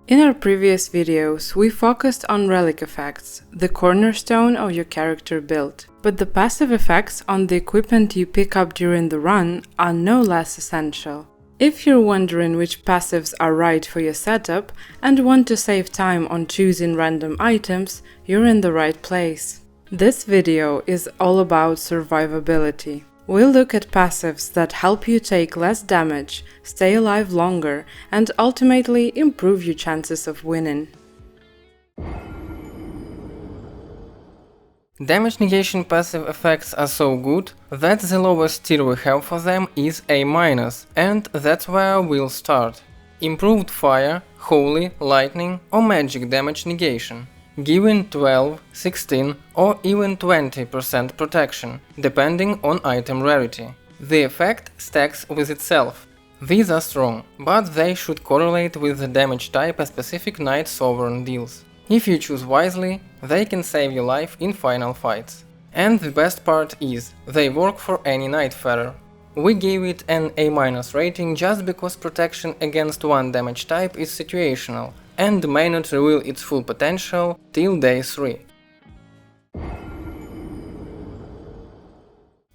In our previous videos, we focused on relic effects, the cornerstone of your character build, but the passive effects on the equipment you pick up during the run are no less essential. If you're wondering which passives are right for your setup and want to save time on choosing random items, you're in the right place. This video is all about survivability. We'll look at passives that help you take less damage, stay alive longer, and ultimately improve your chances of winning. Damage negation passive effects are so good that the lowest tier we have for them is A-, and that's where we'll start. Improved Fire, Holy, Lightning or Magic damage negation, giving 12, 16 or even 20% protection, depending on item rarity. The effect stacks with itself. These are strong, but they should correlate with the damage type a specific Knight Sovereign deals. If you choose wisely, they can save your life in final fights. And the best part is, they work for any Nightfarer. We gave it an A- rating just because protection against one damage type is situational and may not reveal its full potential till day 3.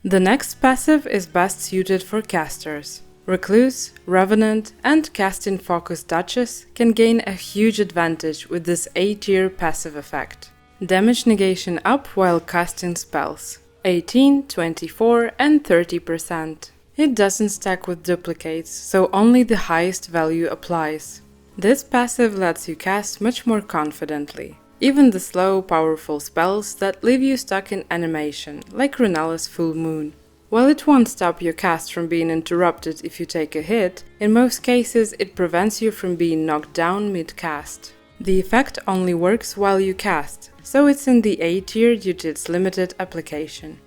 The next passive is best suited for casters. Recluse, Revenant, and casting focused Duchess can gain a huge advantage with this A-tier passive effect. Damage negation up while casting spells. 18, 24, and 30%. It doesn't stack with duplicates, so only the highest value applies. This passive lets you cast much more confidently. Even the slow, powerful spells that leave you stuck in animation, like Runella's Full Moon. While it won't stop your cast from being interrupted if you take a hit, in most cases it prevents you from being knocked down mid-cast. The effect only works while you cast, so it's in the A tier due to its limited application.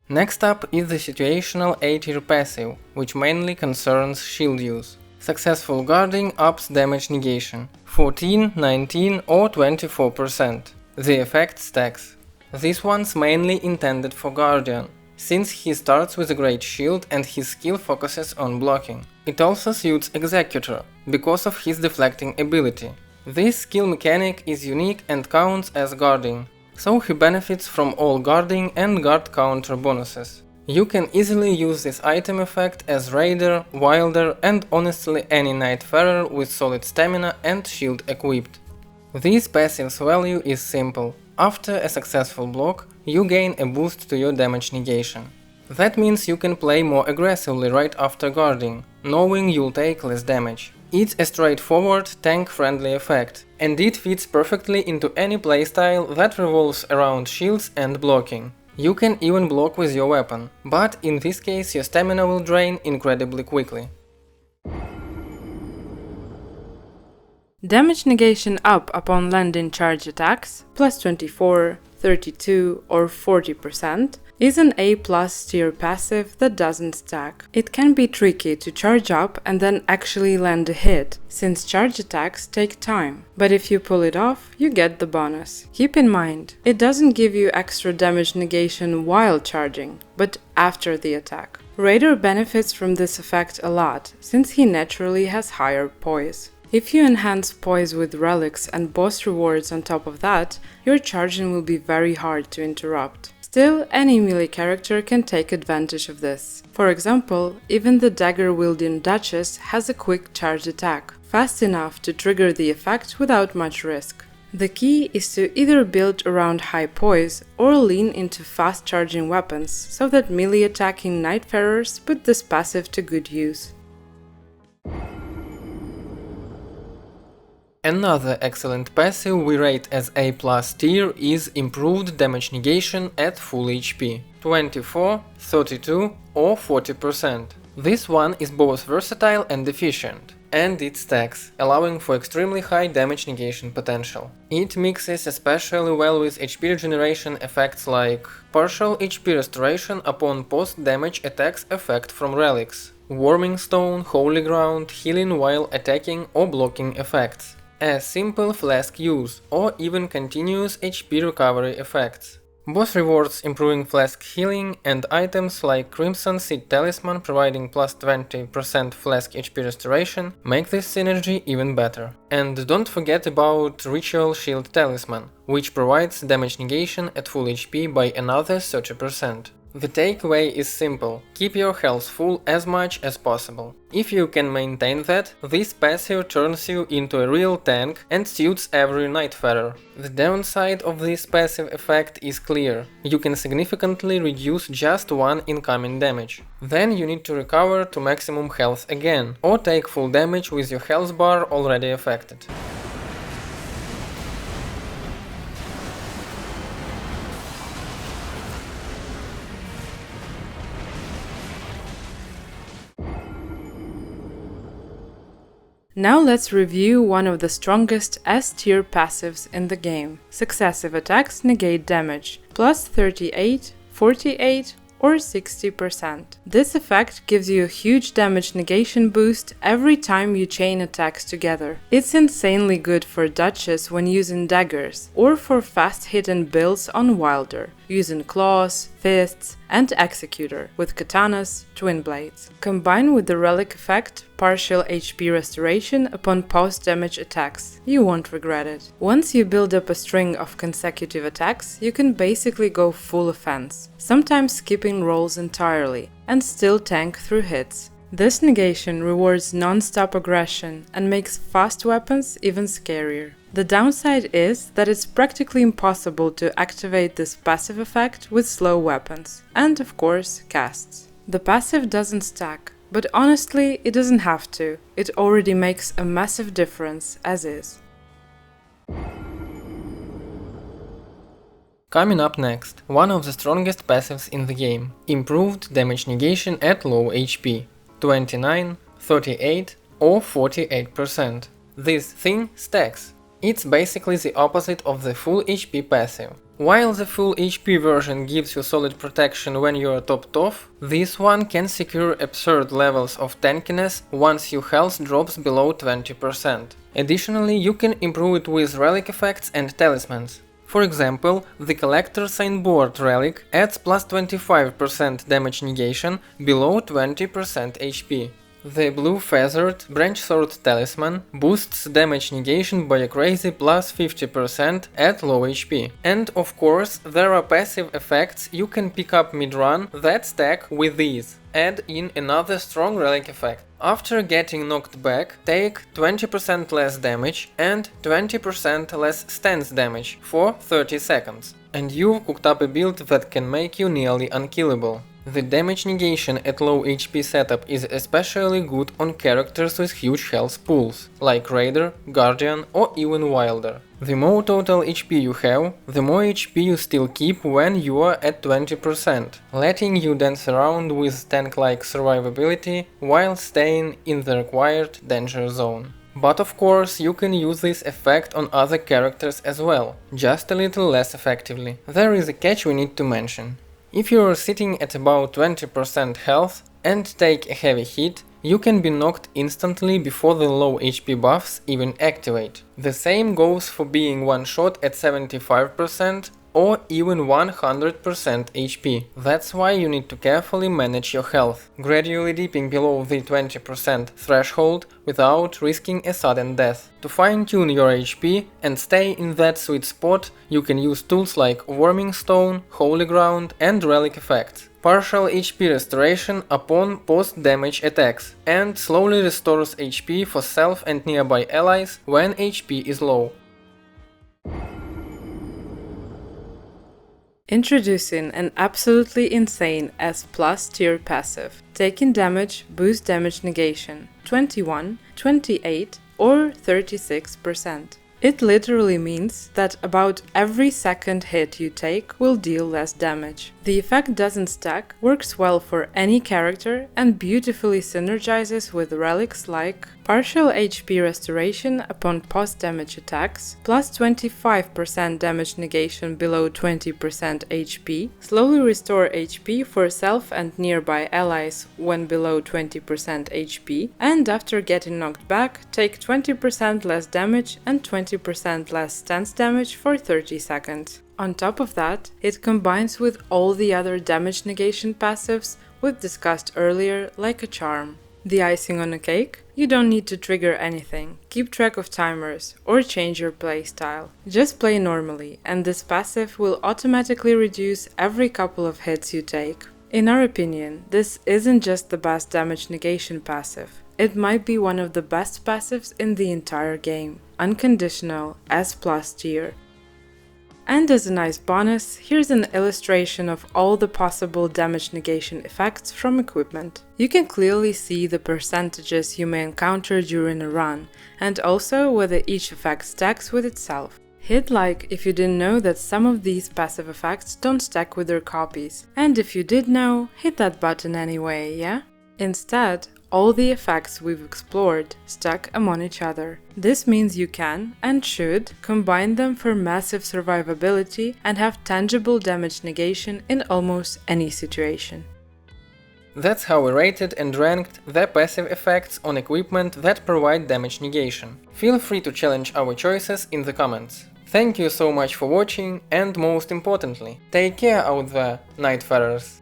Next up is the situational A-tier passive, which mainly concerns shield use. Successful guarding ups damage negation, 14, 19 or 24%. The effect stacks. This one's mainly intended for Guardian, since he starts with a great shield and his skill focuses on blocking. It also suits Executor, because of his deflecting ability. This skill mechanic is unique and counts as guarding, so he benefits from all guarding and guard counter bonuses. You can easily use this item effect as Raider, Wylder and honestly any Nightfarer with solid stamina and shield equipped. This passive's value is simple. After a successful block, you gain a boost to your damage negation. That means you can play more aggressively right after guarding, knowing you'll take less damage. It's a straightforward, tank-friendly effect, and it fits perfectly into any playstyle that revolves around shields and blocking. You can even block with your weapon, but in this case your stamina will drain incredibly quickly. Damage negation up upon landing charge attacks, plus 24, 32 or 40%, is an A+ tier passive that doesn't stack. It can be tricky to charge up and then actually land a hit, since charge attacks take time. But if you pull it off, you get the bonus. Keep in mind, it doesn't give you extra damage negation while charging, but after the attack. Raider benefits from this effect a lot, since he naturally has higher poise. If you enhance poise with relics and boss rewards on top of that, your charging will be very hard to interrupt. Still, any melee character can take advantage of this. For example, even the dagger-wielding Duchess has a quick charge attack, fast enough to trigger the effect without much risk. The key is to either build around high poise or lean into fast-charging weapons so that melee attacking Nightfarers put this passive to good use. Another excellent passive we rate as A+ tier is improved damage negation at full HP, 24, 32 or 40%. This one is both versatile and efficient, and it stacks, allowing for extremely high damage negation potential. It mixes especially well with HP regeneration effects like partial HP restoration upon post-damage attacks effect from relics, Warming Stone, Holy Ground, healing while attacking or blocking effects, a simple flask use, or even continuous HP recovery effects. Both rewards improving flask healing and items like Crimson Seed Talisman providing plus 20% flask HP restoration make this synergy even better. And don't forget about Ritual Shield Talisman, which provides damage negation at full HP by another 30%. The takeaway is simple: keep your health full as much as possible. If you can maintain that, this passive turns you into a real tank and suits every Nightfarer. The downside of this passive effect is clear: you can significantly reduce just one incoming damage. Then you need to recover to maximum health again, or take full damage with your health bar already affected. Now let's review one of the strongest S-tier passives in the game. Successive attacks negate damage, plus 38, 48 or 60%. This effect gives you a huge damage negation boost every time you chain attacks together. It's insanely good for Duchess when using daggers, or for fast hidden builds on Wylder, using claws, fists, and Executor, with katanas, twin blades. Combine with the relic effect, partial HP restoration upon post-damage attacks. You won't regret it. Once you build up a string of consecutive attacks, you can basically go full offense, sometimes skipping rolls entirely, and still tank through hits. This negation rewards non-stop aggression and makes fast weapons even scarier. The downside is that it's practically impossible to activate this passive effect with slow weapons, and of course casts. The passive doesn't stack, but honestly it doesn't have to. It already makes a massive difference as is. Coming up next, one of the strongest passives in the game: improved damage negation at low HP, 29, 38 or 48%. This thing stacks. It's basically the opposite of the full HP passive. While the full HP version gives you solid protection when you are topped off, this one can secure absurd levels of tankiness once your health drops below 20%. Additionally, you can improve it with relic effects and talismans. For example, the Collector Signboard relic adds plus 25% damage negation below 20% HP. The Blue Feathered Branch Sword Talisman boosts damage negation by a crazy plus 50% at low HP. And of course, there are passive effects you can pick up mid-run that stack with these. Add in another strong relic effect. After getting knocked back, take 20% less damage and 20% less stance damage for 30 seconds. And you've cooked up a build that can make you nearly unkillable. The damage negation at low HP setup is especially good on characters with huge health pools, like Raider, Guardian or even Wylder. The more total HP you have, the more HP you still keep when you are at 20%, letting you dance around with tank-like survivability while staying in the required danger zone. But of course, you can use this effect on other characters as well, just a little less effectively. There is a catch we need to mention. If you are sitting at about 20% health and take a heavy hit, you can be knocked instantly before the low HP buffs even activate. The same goes for being one shot at 75% or even 100% HP. That's why you need to carefully manage your health, gradually dipping below the 20% threshold without risking a sudden death. To fine-tune your HP and stay in that sweet spot, you can use tools like Warming Stone, Holy Ground and Relic effects. Partial HP restoration upon post-damage attacks, and slowly restores HP for self and nearby allies when HP is low. Introducing an absolutely insane S+ tier passive. Taking damage, boost damage negation, 21, 28 or 36%. It literally means that about every second hit you take will deal less damage. The effect doesn't stack, works well for any character, and beautifully synergizes with relics like partial HP restoration upon post-damage attacks, plus 25% damage negation below 20% HP, slowly restore HP for self and nearby allies when below 20% HP, and after getting knocked back, take 20% less damage and 20% less stance damage for 30 seconds. On top of that, it combines with all the other damage negation passives we've discussed earlier like a charm. The icing on a cake? You don't need to trigger anything, keep track of timers, or change your playstyle. Just play normally, and this passive will automatically reduce every couple of hits you take. In our opinion, this isn't just the best damage negation passive. It might be one of the best passives in the entire game. Unconditional, S+ tier. And as a nice bonus, here's an illustration of all the possible damage negation effects from equipment. You can clearly see the percentages you may encounter during a run, and also whether each effect stacks with itself. Hit like if you didn't know that some of these passive effects don't stack with their copies, and if you did know, hit that button anyway, yeah? Instead, all the effects we've explored stack among each other. This means you can, and should, combine them for massive survivability and have tangible damage negation in almost any situation. That's how we rated and ranked the passive effects on equipment that provide damage negation. Feel free to challenge our choices in the comments. Thank you so much for watching, and most importantly, take care out there, Nightfarers!